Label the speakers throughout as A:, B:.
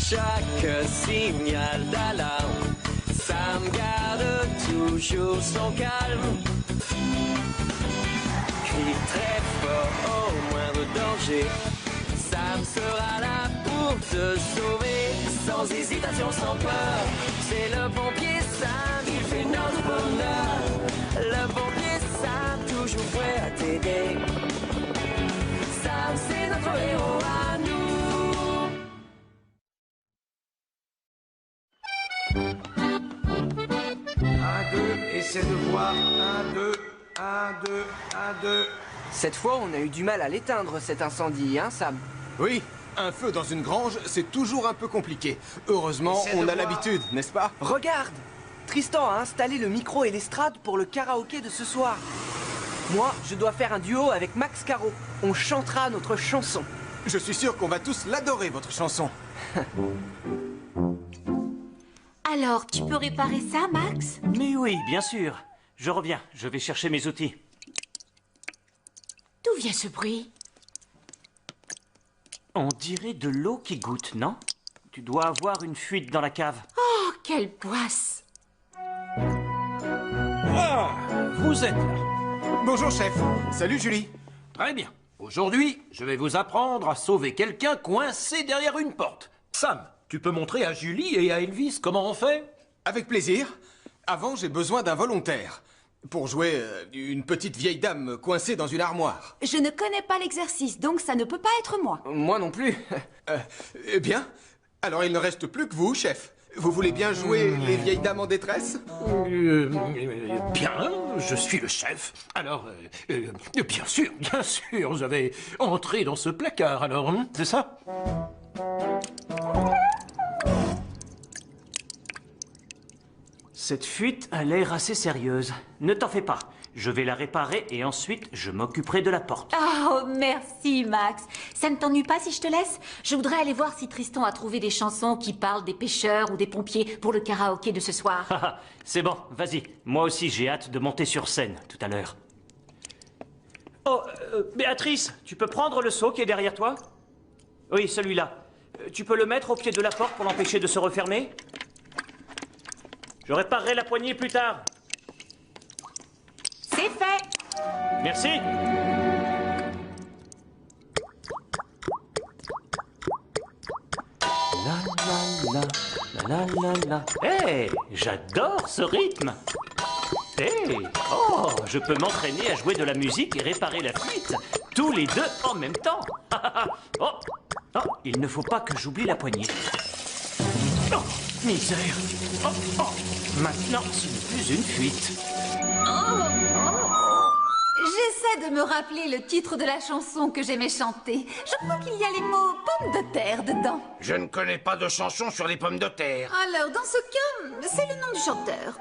A: Chaque signal d'alarme, Sam garde toujours son calme. Crie très fort au moindre danger, Sam sera là pour te sauver. Sans hésitation, sans peur, c'est le pompier Sam, il fait notre bonheur. Le pompier Sam, toujours prêt à t'aider. Sam, c'est notre héros à nous.
B: Un, deux, essaie de voir. Un, deux, un, deux, un, deux.
C: Cette fois, on a eu du mal à l'éteindre, cet incendie, hein, Sam?
D: Oui, un feu dans une grange, c'est toujours un peu compliqué. Heureusement,
B: Essaie de
D: on a
B: voir.
D: l'habitude, n'est-ce pas?
C: Regarde! Tristan a installé le micro et l'estrade pour le karaoké de ce soir. Moi, je dois faire un duo avec Max Caro. On chantera notre chanson.
D: Je suis sûr qu'on va tous l'adorer, votre chanson.
E: Alors, tu peux réparer ça, Max?
F: Mais oui, bien sûr. Je reviens, je vais chercher mes outils.
E: D'où vient ce bruit?
F: On dirait de l'eau qui goutte, non? Tu dois avoir une fuite dans la cave.
E: Oh, quelle poisse!
G: Ah, vous êtes là.
D: Bonjour, chef. Salut, Julie.
G: Très bien. Aujourd'hui, je vais vous apprendre à sauver quelqu'un coincé derrière une porte. Sam, tu peux montrer à Julie et à Elvis comment on fait?
D: Avec plaisir. Avant, j'ai besoin d'un volontaire. Pour jouer une petite vieille dame coincée dans une armoire.
H: Je ne connais pas l'exercice, donc ça ne peut pas être moi.
C: Moi non plus.
D: Eh bien, alors il ne reste plus que vous, chef. Vous voulez bien jouer les vieilles dames en détresse?
G: Bien, je suis le chef. Alors, bien sûr, vous avez entré dans ce placard, alors, hein, c'est ça?
F: Cette fuite a l'air assez sérieuse. Ne t'en fais pas. Je vais la réparer et ensuite je m'occuperai de la porte.
E: Oh, merci, Max. Ça ne t'ennuie pas si je te laisse? Je voudrais aller voir si Tristan a trouvé des chansons qui parlent des pêcheurs ou des pompiers pour le karaoké de ce soir.
F: C'est bon, vas-y. Moi aussi j'ai hâte de monter sur scène tout à l'heure. Oh, Béatrice, tu peux prendre le seau qui est derrière toi? Oui, celui-là. Tu peux le mettre au pied de la porte pour l'empêcher de se refermer? Je réparerai la poignée plus tard.
E: C'est fait.
F: Merci. La la la, la la la la. Hé, j'adore ce rythme. Hé, oh, je peux m'entraîner à jouer de la musique et réparer la fuite, tous les deux en même temps. Oh, oh, il ne faut pas que j'oublie la poignée. Oh, misère. Oh, oh, maintenant, ce n'est plus une fuite.
E: J'essaie de me rappeler le titre de la chanson que j'aimais chanter. Je crois qu'il y a les mots pommes de terre dedans.
B: Je ne connais pas de chanson sur les pommes de terre.
E: Alors, dans ce cas, c'est le nom du chanteur.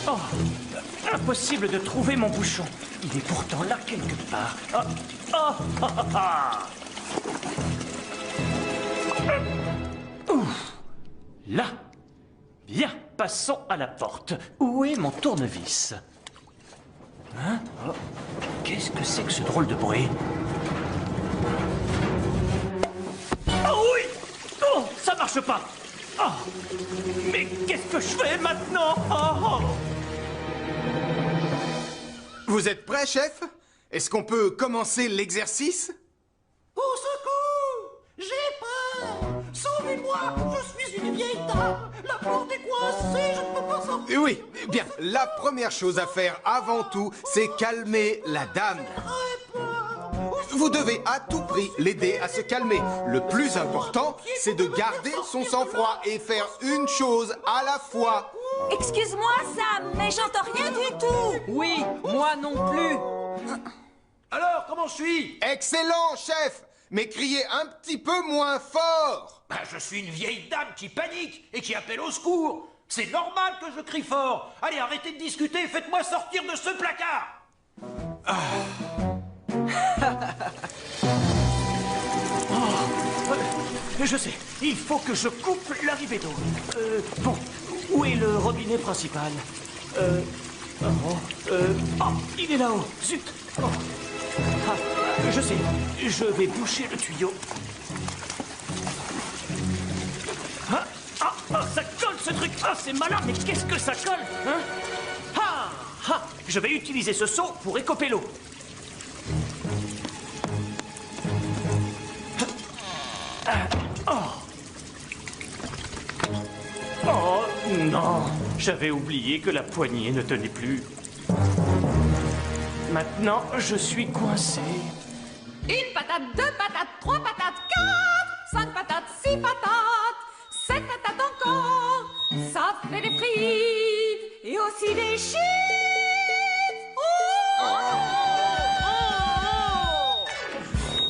F: Oh, impossible de trouver mon bouchon. Il est pourtant là quelque part. Oh, oh, ah, ah, ah. Ouf. Là. Bien, passons à la porte. Où est mon tournevis? Hein? Oh. Qu'est-ce que c'est que ce drôle de bruit? Oh oui! Oh, ça marche pas! Oh! Mais qu'est-ce que je fais maintenant? Oh!
D: Vous êtes prêt, chef? Est-ce qu'on peut commencer l'exercice?
I: Au secours! J'ai peur! Sauvez-moi! Je suis une vieille dame! La porte est coincée, je ne peux pas sortir!
D: Oui, bien, la première chose à faire avant tout, c'est calmer la dame. Vous devez à tout prix l'aider à se calmer. Le plus important, c'est de garder son sang-froid et faire une chose à la fois.
H: Excuse-moi, Sam, mais j'entends rien du tout.
C: Oui, moi non plus.
G: Alors, comment je suis?
D: Excellent, chef! Mais criez un petit peu moins fort!
G: Ben, je suis une vieille dame qui panique et qui appelle au secours. C'est normal que je crie fort. Allez, arrêtez de discuter et faites-moi sortir de ce placard.
F: Je sais, il faut que je coupe l'arrivée d'eau. Bon, où est le robinet principal? Il est là-haut, zut. Oh. Ah, je sais, je vais boucher le tuyau ce truc. Oh, c'est malin, mais qu'est-ce que ça colle, hein? Ah, ah, je vais utiliser ce seau pour écoper l'eau. Oh non, j'avais oublié que la poignée ne tenait plus. Maintenant, je suis coincé.
H: Une patate, deux patates, trois patates, quatre, cinq patates, six patates, sept patates encore. Ça fait des frites et aussi des chips.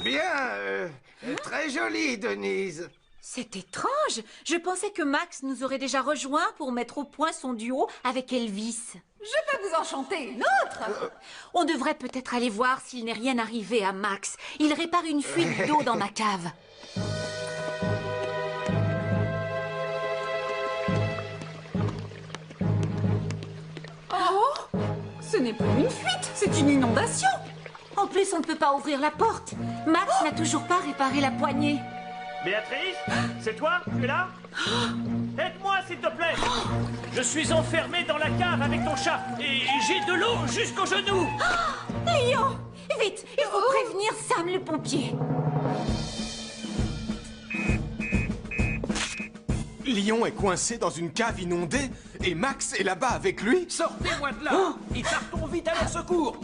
B: Bien, très joli, Denise.
E: C'est étrange. Je pensais que Max nous aurait déjà rejoints pour mettre au point son duo avec Elvis.
H: Je peux vous en chanter une autre.
E: On devrait peut-être aller voir s'il n'est rien arrivé à Max. Il répare une fuite d'eau dans ma cave.
H: Oh, ce n'est plus une fuite, c'est une inondation.
E: En plus, on ne peut pas ouvrir la porte. Max n'a toujours pas réparé la poignée.
F: Béatrice, c'est toi? Tu es là? Aide-moi, s'il te plaît. Je suis enfermé dans la cave avec ton chat et j'ai de l'eau jusqu'aux genoux.
E: Lion, vite, il faut prévenir Sam le pompier.
D: Lion est coincé dans une cave inondée et Max est là-bas avec lui.
G: Sortez-moi de là et partons vite à leur secours.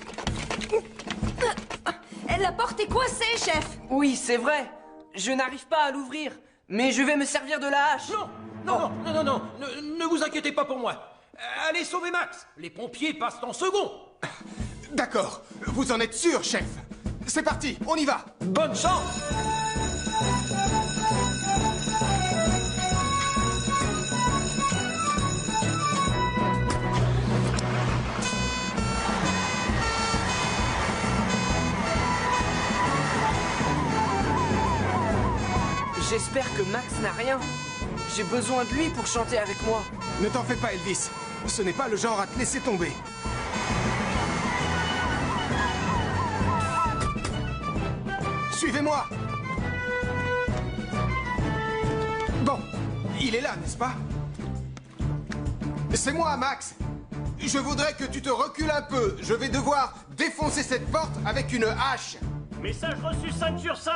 H: La porte est coincée, chef.
C: Oui, c'est vrai. Je n'arrive pas à l'ouvrir, mais je vais me servir de la hache.
G: Non, ne vous inquiétez pas pour moi. Allez sauver Max. Les pompiers passent en second.
D: D'accord, vous en êtes sûr, chef? C'est parti, on y va.
G: Bonne chance.
C: J'espère que Max n'a rien. J'ai besoin de lui pour chanter avec moi.
D: Ne t'en fais pas, Elvis. Ce n'est pas le genre à te laisser tomber. Suivez-moi. Bon, il est là, n'est-ce pas? C'est moi, Max. Je voudrais que tu te recules un peu. Je vais devoir défoncer cette porte avec une hache.
F: Message reçu 5 sur 5.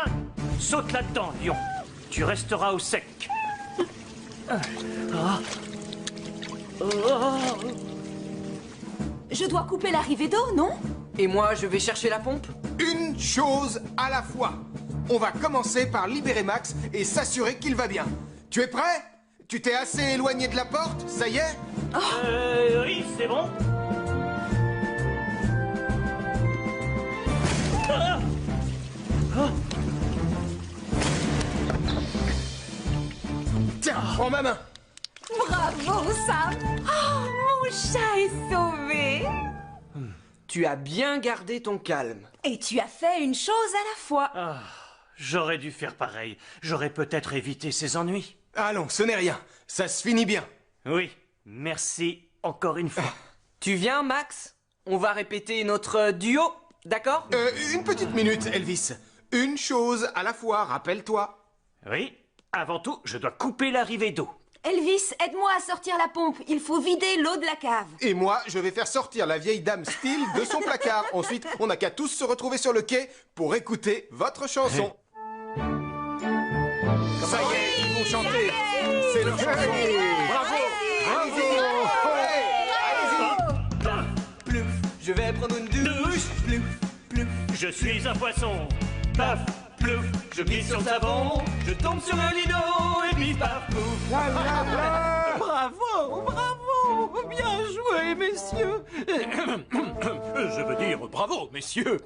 F: Saute là-dedans, Lion. Tu resteras au sec.
H: Je dois couper l'arrivée d'eau, non?
C: Et moi, je vais chercher la pompe.
D: Une chose à la fois. On va commencer par libérer Max et s'assurer qu'il va bien. Tu es prêt? Tu t'es assez éloigné de la porte? Ça y est?
F: Oui, c'est bon.
D: Tiens, prends ma main.
H: Bravo, Sam.
E: Oh, mon chat est sauvé.
C: Tu as bien gardé ton calme.
H: Et tu as fait une chose à la fois.
F: J'aurais dû faire pareil. J'aurais peut-être évité ces ennuis.
D: Allons, ce n'est rien. Ça se finit bien.
F: Oui, merci encore une fois.
C: Tu viens, Max? On va répéter notre duo, d'accord?
D: Une petite minute, Elvis. Une chose à la fois, rappelle-toi.
F: Oui, avant tout, je dois couper l'arrivée d'eau.
H: Elvis, aide-moi à sortir la pompe. Il faut vider l'eau de la cave.
D: Et moi, je vais faire sortir la vieille dame Steele de son placard. Ensuite, on n'a qu'à tous se retrouver sur le quai pour écouter votre chanson. Ça y est, ils vont chanter. C'est leur chanson. Bravo. Allez-y.
C: Plouf, je vais prendre une douche. Plouf, plouf.
F: Je suis un poisson. Paf, plouf, je glisse sur le savon. Je tombe sur un lido et puis paf, pouf.
G: Bravo, bravo. Bien joué, messieurs. Je veux dire bravo, messieurs.